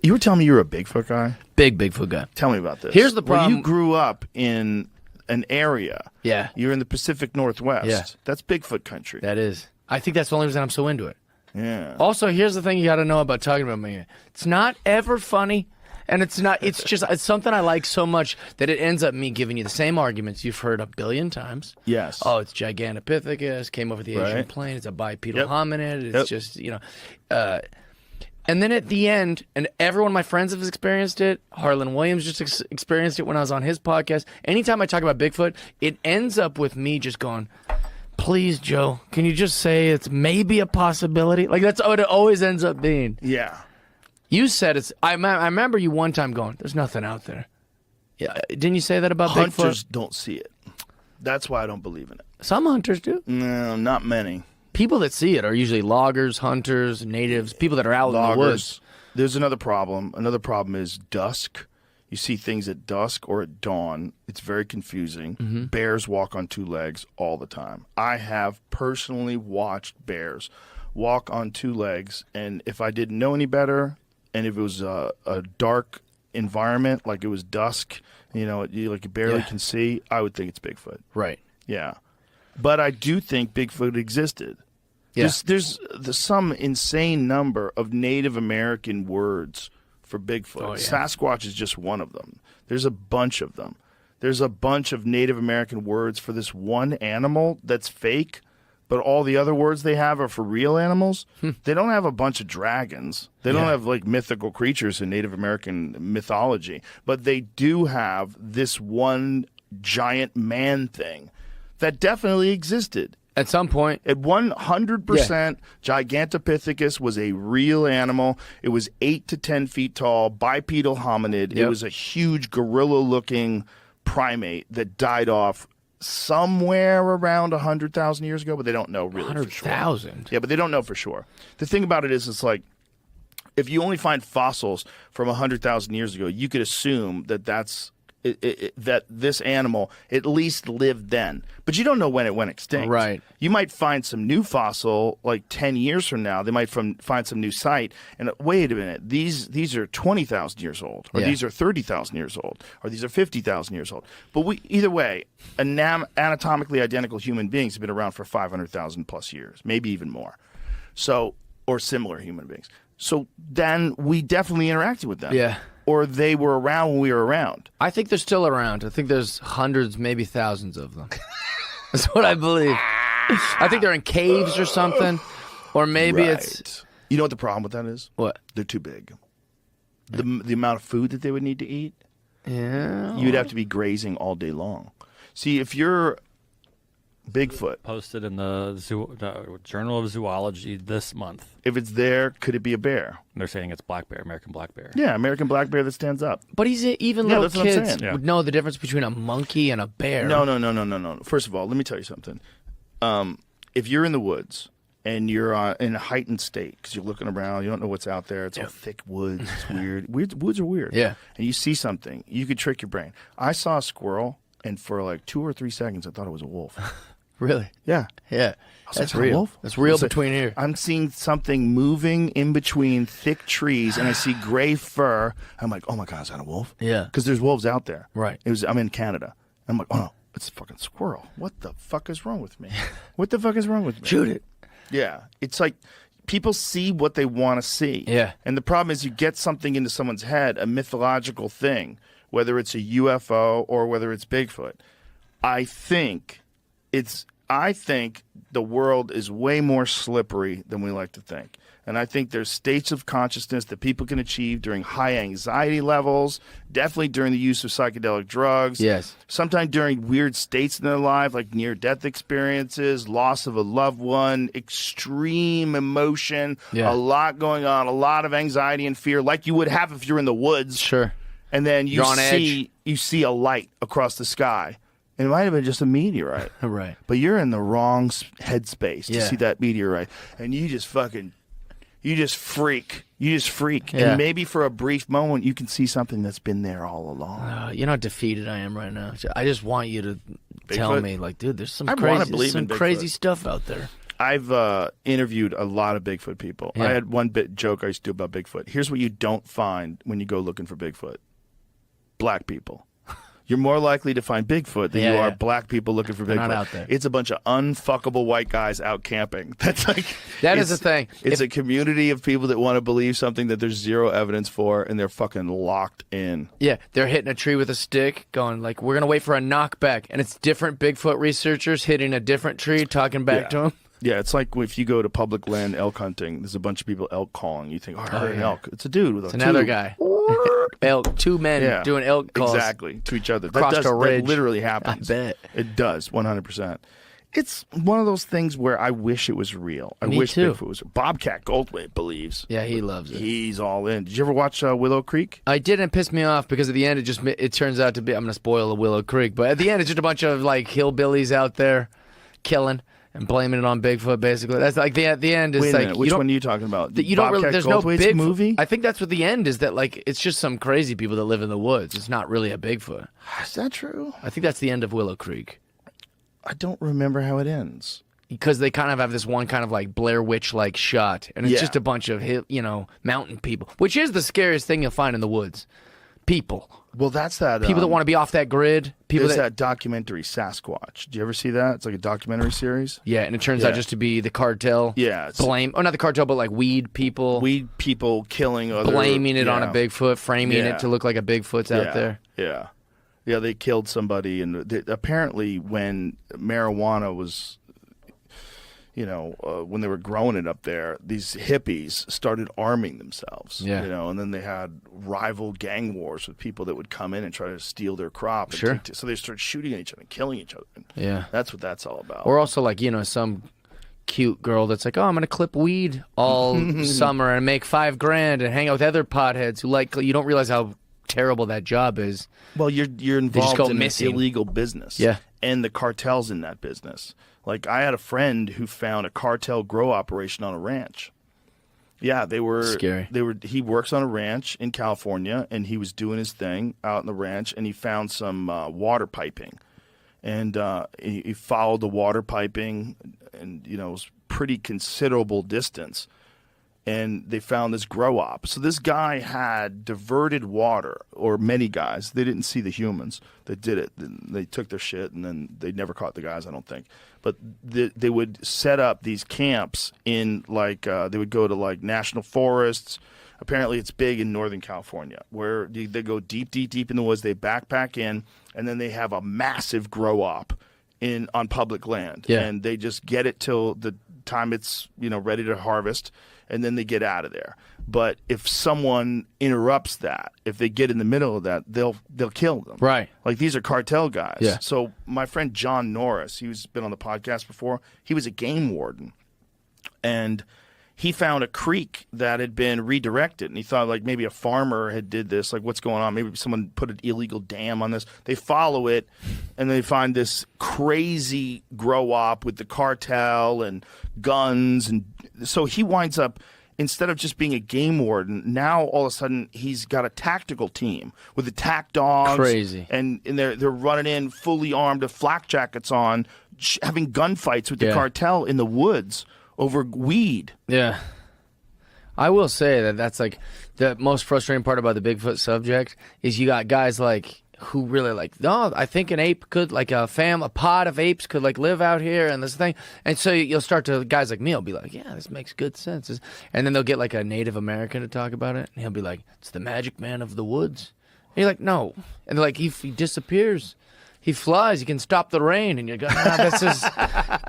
You were telling me you were a Bigfoot guy? Big Bigfoot guy. Tell me about this. Here's the problem. Where you grew up in an area. Yeah. You're in the Pacific Northwest. Yeah. That's Bigfoot country. That is. I think that's the only reason I'm so into it. Yeah. Also, here's the thing you got to know about talking about me. It's not ever funny, and it's something I like so much that it ends up me giving you the same arguments you've heard a billion times. Yes. Oh, it's Gigantopithecus, came over the Asian plain, it's a bipedal hominid, it's just, and then at the end, and every one of my friends have experienced it, Harlan Williams just experienced it when I was on his podcast. Anytime I talk about Bigfoot, it ends up with me just going, please, Joe, can you just say it's maybe a possibility? Like, that's what it always ends up being. Yeah. You said it's... I remember you one time going, there's nothing out there. Yeah, didn't you say that about Bigfoot? Hunters don't see it. That's why I don't believe in it. Some hunters do. No, not many. People that see it are usually loggers, hunters, natives, people that are out in the woods. There's another problem. Another problem is dusk. You see things at dusk or at dawn. It's very confusing. Mm-hmm. Bears walk on two legs all the time. I have personally watched bears walk on two legs, and if I didn't know any better, and if it was a dark environment, like it was dusk, you barely can see, I would think it's Bigfoot. Right. Yeah. But I do think Bigfoot existed. Yeah. There's some insane number of Native American words for Bigfoot. Oh, yeah. Sasquatch is just one of them. There's a bunch of them. There's a bunch of Native American words for this one animal that's fake, but all the other words they have are for real animals. They don't have a bunch of dragons. They don't have like mythical creatures in Native American mythology, but they do have this one giant man thing that definitely existed. At some point. At 100%, Gigantopithecus was a real animal. It was 8 to 10 feet tall, bipedal hominid. It was a huge gorilla-looking primate that died off somewhere around 100,000 years ago, but they don't know really for sure. 100,000? Yeah, but they don't know for sure. The thing about it is it's like if you only find fossils from 100,000 years ago, you could assume that that this animal at least lived then. But you don't know when it went extinct. Right. You might find some new fossil like 10 years from now. They might find some new site. And wait a minute, these are 20,000 years old, or these are 30,000 years old, or these are 50,000 years old. But either way, anatomically identical human beings have been around for 500,000 plus years, maybe even more. So, or similar human beings. So then we definitely interacted with them. Yeah. Or they were around when we were around. I think they're still around. I think there's hundreds, maybe thousands of them. That's what I believe. I think they're in caves or something. Or maybe it's... You know what the problem with that is? What? They're too big. The amount of food that they would need to eat, you'd have to be grazing all day long. See, if you're Bigfoot... Posted in the Journal of Zoology this month. If it's there, could it be a bear? They're saying it's black bear, American black bear. Yeah, American black bear that stands up. But even little that's what I'm kids saying. would know the difference between a monkey and a bear. No. First of all, let me tell you something. If you're in the woods and you're in a heightened state because you're looking around, you don't know what's out there. It's all thick woods. It's weird. Woods are weird. Yeah. And you see something, you could trick your brain. I saw a squirrel, and for like 2 or 3 seconds, I thought it was a wolf. Really? Yeah. Yeah. That's real. Wolf? That's real between here. I'm seeing something moving in between thick trees, and I see gray fur. I'm like, oh my God, is that a wolf? Yeah. Because there's wolves out there. Right. I'm in Canada. I'm like, oh no, it's a fucking squirrel. What the fuck is wrong with me? What the fuck is wrong with me? Shoot it. Yeah. It's like people see what they want to see. Yeah. And the problem is you get something into someone's head, a mythological thing, whether it's a UFO or whether it's Bigfoot. I think the world is way more slippery than we like to think. And I think there's states of consciousness that people can achieve during high anxiety levels, definitely during the use of psychedelic drugs. Yes. Sometimes during weird states in their life, like near-death experiences, loss of a loved one, extreme emotion, a lot going on, a lot of anxiety and fear, like you would have if you're in the woods. Sure. And then you see a light across the sky. And it might have been just a meteorite. Right. But you're in the wrong headspace to see that meteorite. And you just freak. Yeah. And maybe for a brief moment, you can see something that's been there all along. You know how defeated I am right now. I just want you to tell me, like, dude, there's some crazy stuff out there. I've interviewed a lot of Bigfoot people. Yeah. I had one joke I used to do about Bigfoot. Here's what you don't find when you go looking for Bigfoot. Black people. You're more likely to find Bigfoot than you are black people looking for Bigfoot. Not out there. It's a bunch of unfuckable white guys out camping. That's like that is the thing. It's a community of people that want to believe something that there's zero evidence for, and they're fucking locked in. Yeah, they're hitting a tree with a stick, going like, "We're gonna wait for a knockback," and it's different Bigfoot researchers hitting a different tree, talking back to them. Yeah, it's like if you go to public land elk hunting, there's a bunch of people elk calling. You think, I heard an elk. It's a dude with a another tube. guy. Elk, two men doing elk calls. Exactly, to each other. Across a ridge. That literally happens. I bet. It does, 100%. It's one of those things where I wish it was real. I Me wish too. Bigfoot was real. Bobcat Goldthwait believes. Yeah, he loves it. He's all in. Did you ever watch Willow Creek? I didn't piss me off because at the end it turns out to be, I'm going to spoil the Willow Creek, but at the end it's just a bunch of like hillbillies out there killing and blaming it on Bigfoot, basically. That's like at the end is Wait a like minute, which one are you talking about? You don't really, there's no Goldthwait's Bigfoot movie? I think that's what the end is, that like it's just some crazy people that live in the woods. It's not really a Bigfoot. Is that true? I think that's the end of Willow Creek. I don't remember how it ends. Because they kind of have this one kind of like Blair Witch like shot, and it's Yeah. just a bunch of mountain people, which is the scariest thing you'll find in the woods. People. Well, that's that. People that want to be off that grid. People There's that documentary Sasquatch. Did you ever see that? It's like a documentary series. Yeah, and it turns out just to be the cartel. Yeah, Not the cartel, but like weed people. Weed people killing other. Blaming it on a Bigfoot, framing it to look like a Bigfoot's out there. Yeah. Yeah, they killed somebody, and apparently when marijuana was, when they were growing it up there, these hippies started arming themselves. Yeah. And then they had rival gang wars with people that would come in and try to steal their crop. And Sure. so they started shooting at each other and killing each other. Yeah. That's what that's all about. Or also like, some cute girl that's like, oh, I'm going to clip weed all summer and make $5,000 and hang out with other potheads who you don't realize how terrible that job is. Well, you're involved go in missing. an illegal business. Yeah. And the cartel's in that business. Like, I had a friend who found a cartel grow operation on a ranch. Yeah, they were scary. He works on a ranch in California, and he was doing his thing out in the ranch, and he found some water piping, and he followed the water piping, and it was pretty considerable distance, and they found this grow op. So this guy had diverted water, or many guys. They didn't see the humans that did it. They took their shit, and then they never caught the guys, I don't think. But they would set up these camps in, they would go to, national forests. Apparently it's big in Northern California, where they go deep, deep, deep in the woods. They backpack in, and then they have a massive grow op on public land. Yeah. And they just get it till the time it's, ready to harvest, and then they get out of there. But if someone interrupts that, if they get in the middle of that, they'll kill them. Right. Like, these are cartel guys. Yeah. So my friend John Norris, he's been on the podcast before. He was a game warden, and he found a creek that had been redirected, and he thought maybe a farmer had did this. Like, what's going on? Maybe someone put an illegal dam on this. They follow it, and they find this crazy grow op with the cartel and guns, and so he winds up, instead of just being a game warden, now all of a sudden he's got a tactical team with attack dogs. Crazy. And they're running in fully armed with flak jackets on, having gunfights with the cartel in the woods over weed. Yeah. I will say that's the most frustrating part about the Bigfoot subject is you got guys who really no, I think an ape could, a pod of apes could live out here and this thing. And so you'll start to, guys like me will be like, yeah, this makes good sense. And then they'll get a Native American to talk about it, and he'll be like, it's the magic man of the woods. And you're like, no. And they're like, he disappears. He flies. He can stop the rain. And you go, this is,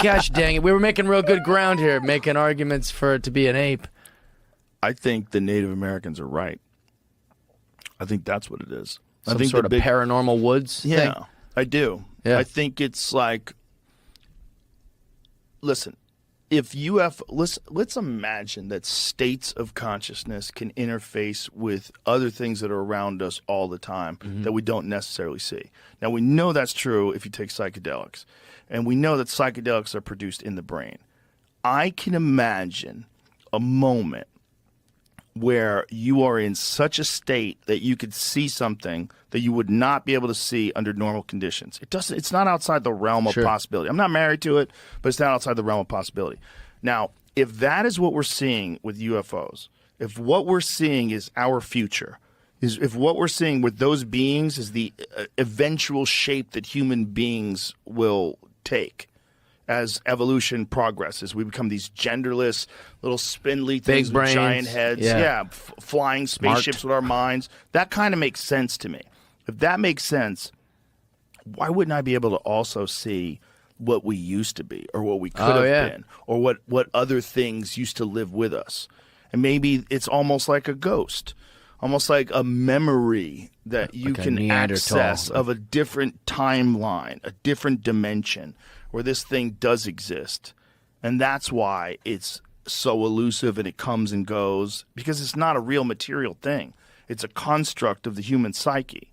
gosh dang it. We were making real good ground here, making arguments for it to be an ape. I think the Native Americans are right. I think that's what it is. Some I think sort of paranormal woods thing? I do. Yeah. I think it's listen, if let's imagine that states of consciousness can interface with other things that are around us all the time that we don't necessarily see. Now, we know that's true if you take psychedelics, and we know that psychedelics are produced in the brain. I can imagine a moment where you are in such a state that you could see something that you would not be able to see under normal conditions. It's not outside the realm of possibility. I'm not married to it, but it's not outside the realm of possibility. Now, if that is what we're seeing with UFOs, if what we're seeing is our future, if what we're seeing with those beings is the eventual shape that human beings will take as evolution progresses, we become these genderless little spindly things Big with brains. giant heads, flying spaceships with our minds. That kind of makes sense to me. If that makes sense, why wouldn't I be able to also see what we used to be, or what we could have been, or what other things used to live with us? And maybe it's almost like a ghost, almost like a memory that you can access of a different timeline, a different dimension where this thing does exist. And that's why it's so elusive and it comes and goes, because it's not a real material thing. It's a construct of the human psyche.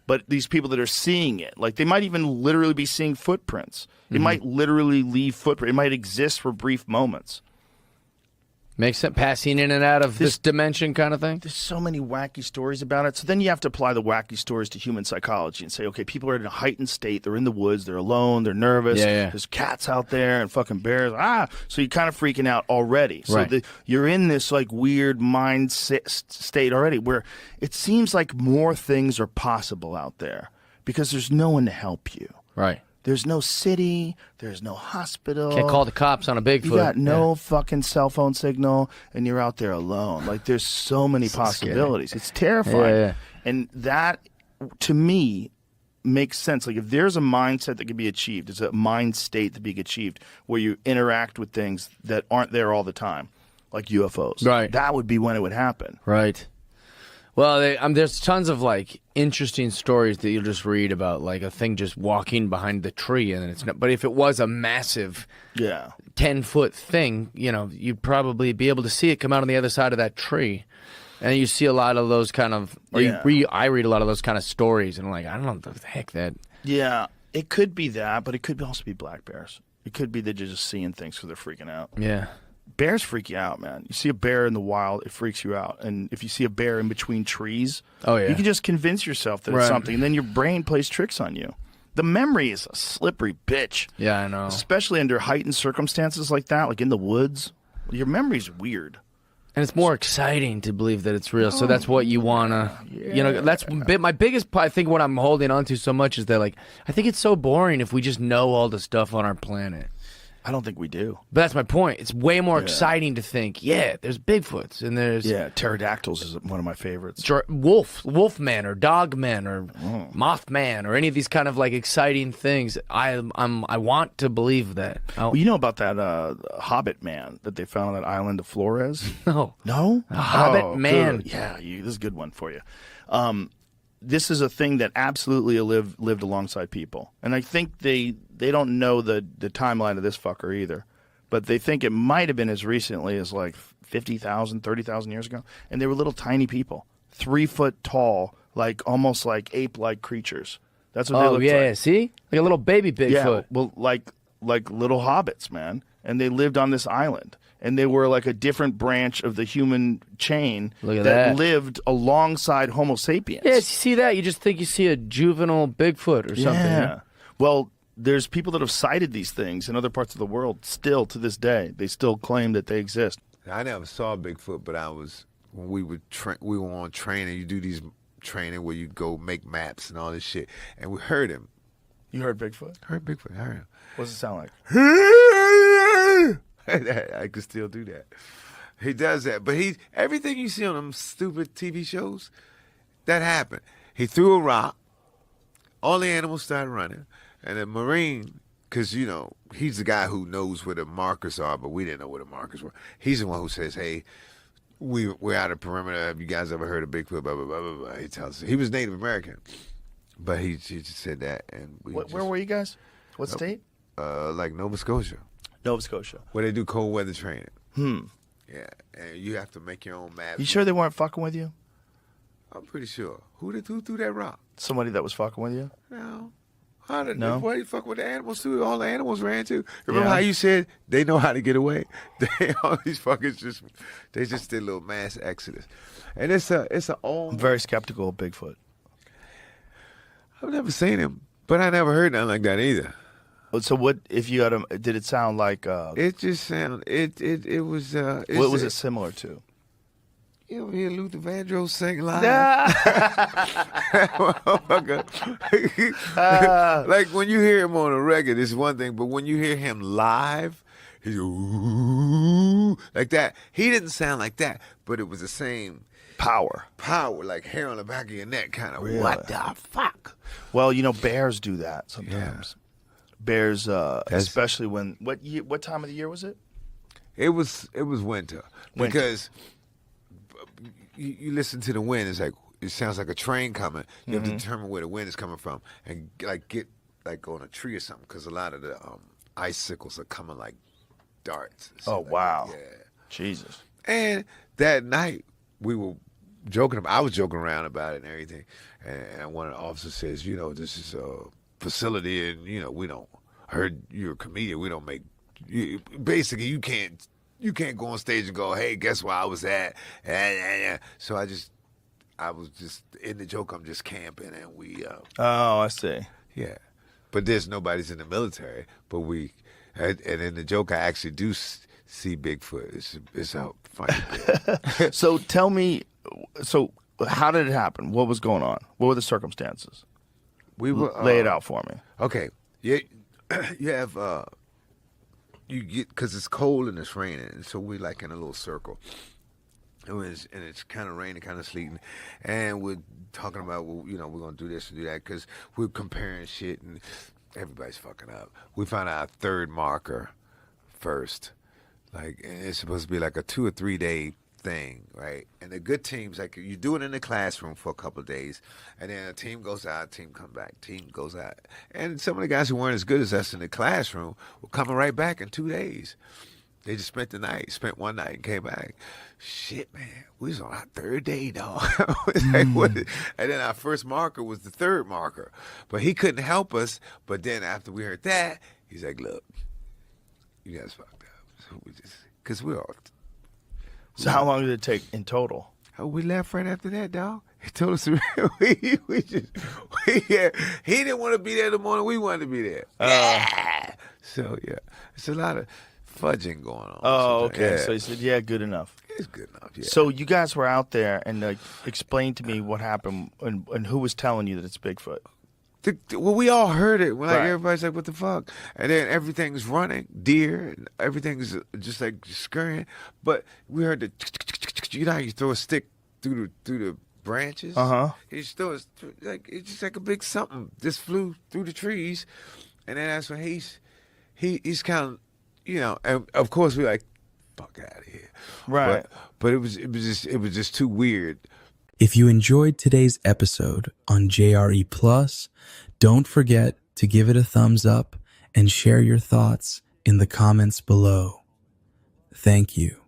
But these people that are seeing it, like, they might even literally be seeing footprints. It might literally leave footprints. It might exist for brief moments. Makes sense. Passing in and out of this dimension kind of thing? There's so many wacky stories about it. So then you have to apply the wacky stories to human psychology and say, okay, people are in a heightened state. They're in the woods. They're alone. They're nervous. There's cats out there and fucking bears. So you're kind of freaking out already. So you're in this like weird mind state already where it seems like more things are possible out there because there's no one to help you. Right. There's no city. There's no hospital. Can't call the cops on a Bigfoot. You got no fucking cell phone signal, and you're out there alone. Like, there's so many possibilities. Scary. It's terrifying. And that, to me, makes sense. Like, if there's a mindset that can be achieved, it's a mind state that can be achieved where you interact with things that aren't there all the time, like UFOs. Right. That would be when it would happen. Right. Well, there's tons of like interesting stories that you'll just read about, like a thing just walking behind the tree, and it's not. But if it was a massive, 10-foot thing, you know, you'd probably be able to see it come out on the other side of that tree, and you see a lot of those kind of. Or I read a lot of those kind of stories, and I'm like, I don't know what the heck that. Yeah, it could be that, but it could also be black bears. It could be they're just seeing things because they're freaking out. Yeah. Bears freak you out, man. You see a bear in the wild, it freaks you out. And if you see a bear in between trees, you can just convince yourself that it's something, and then your brain plays tricks on you. The memory is a slippery bitch. Yeah, I know. Especially under heightened circumstances like that, like in the woods. Your memory's weird. And it's more exciting to believe that it's real. So that's what you want to, you know, that's my biggest, I think what I'm holding on to so much is that, like, I think it's so boring if we just know all the stuff on our planet. I don't think we do. But that's my point. It's way more exciting to think, there's Bigfoots and there's... Yeah, pterodactyls is one of my favorites. Wolfman or Dogman or Mothman or any of these kind of like exciting things. I want to believe that. Well, you know about that Hobbit man that they found on that island of Flores? No. No? A Hobbit man. Good. Yeah, this is a good one for you. This is a thing that absolutely lived alongside people. And I think they don't know the timeline of this fucker either. But they think it might have been as recently as like 50,000, 30,000 years ago. And they were little tiny people, 3 foot tall, like almost like ape-like creatures. That's what they looked like. Oh, yeah, see? Like a little baby Bigfoot. Yeah, well, like little hobbits, man. And they lived on this island. And they were like a different branch of the human chain that lived alongside Homo sapiens. Yeah, you see that? You just think you see a juvenile Bigfoot or something. Yeah. Well, there's people that have cited these things in other parts of the world still to this day. They still claim that they exist. I never saw Bigfoot, but when we were on training. You do these training where you go make maps and all this shit, and we heard him. You heard Bigfoot? Heard Bigfoot. I heard him. What does it sound like? I could still do that. He does that, but everything you see on them stupid TV shows, that happened. He threw a rock. All the animals started running, and the Marine, because you know he's the guy who knows where the markers are, but we didn't know where the markers were. He's the one who says, "Hey, we're out of perimeter. Have you guys ever heard of Bigfoot?" Blah blah blah blah blah. He tells us he was Native American, but he just said that, and where were you guys? What state? Like Nova Scotia. Nova Scotia. Where they do cold weather training. Yeah, and you have to make your own map. You sure they weren't fucking with you? I'm pretty sure. Who threw that rock? Somebody that was fucking with you? No. No? Why you fuck with the animals too? All the animals ran too. Remember how you said they know how to get away? All these fuckers just did a little mass exodus, and it's a old. I'm very skeptical of Bigfoot. I've never seen him, but I never heard nothing like that either. So what if you had a? Did it sound like? It just sounded. It was. What was it similar to? You ever hear Luther Vandross sing live? Like when you hear him on a record, it's one thing, but when you hear him live, he's ooh, like that. He didn't sound like that, but it was the same Power, like hair on the back of your neck, kind of. Really? What the fuck? Well, bears do that sometimes. Yeah. Bears, especially when what time of the year was it? It was winter. Because you listen to the wind. It's like it sounds like a train coming. You have to determine where the wind is coming from and get on a tree or something because a lot of the icicles are coming like darts. Oh wow! Yeah, Jesus. And that night we were joking. I was joking around about it and everything. And one of the officers says, this is a facility, and we don't. I heard you're a comedian. We don't make. Basically, you can't go on stage and go, hey, guess where I was at? So I was just in the joke. I'm just camping, and we. Oh, I see. Yeah, but there's nobody's in the military. But and in the joke, I actually do see Bigfoot. It's a funny bit. So tell me, how did it happen? What was going on? What were the circumstances? We were lay it out for me. Okay, you have you get because it's cold and it's raining, and so we're like in a little circle. And it's kind of raining, kind of sleeting, and we're talking about we're gonna do this and do that because we're comparing shit and everybody's fucking up. We found our third marker first, and it's supposed to be like a 2 or 3 day thing, right? And the good teams, like you do it in the classroom for a couple of days, and then a team goes out, team come back, team goes out, and some of the guys who weren't as good as us in the classroom were coming right back in 2 days. They just spent one night and came back. Shit, man, we was on our third day, dog. And then our first marker was the third marker. But he couldn't help us. But then after we heard that, he's like, look, you guys fucked up. So because we all. So how long did it take in total? We left right after that, dog. He told us he didn't want to be there the morning we wanted to be there. So, yeah, it's a lot of fudging going on. Oh, okay. Yeah. So he said, yeah, good enough. It's good enough, yeah. So you guys were out there and explained to me what happened and who was telling you that it's Bigfoot. Well, we all heard it. Like Right. everybody's like, "What the fuck?" And then everything's running, deer, and everything's just like scurrying. But we heard the, how you throw a stick through the branches. It's just like a big something just flew through the trees, and then that's when he's kind of, and of course we're like, "Fuck out of here!" Right. But it was just too weird. If you enjoyed today's episode on JRE Plus, don't forget to give it a thumbs up and share your thoughts in the comments below. Thank you.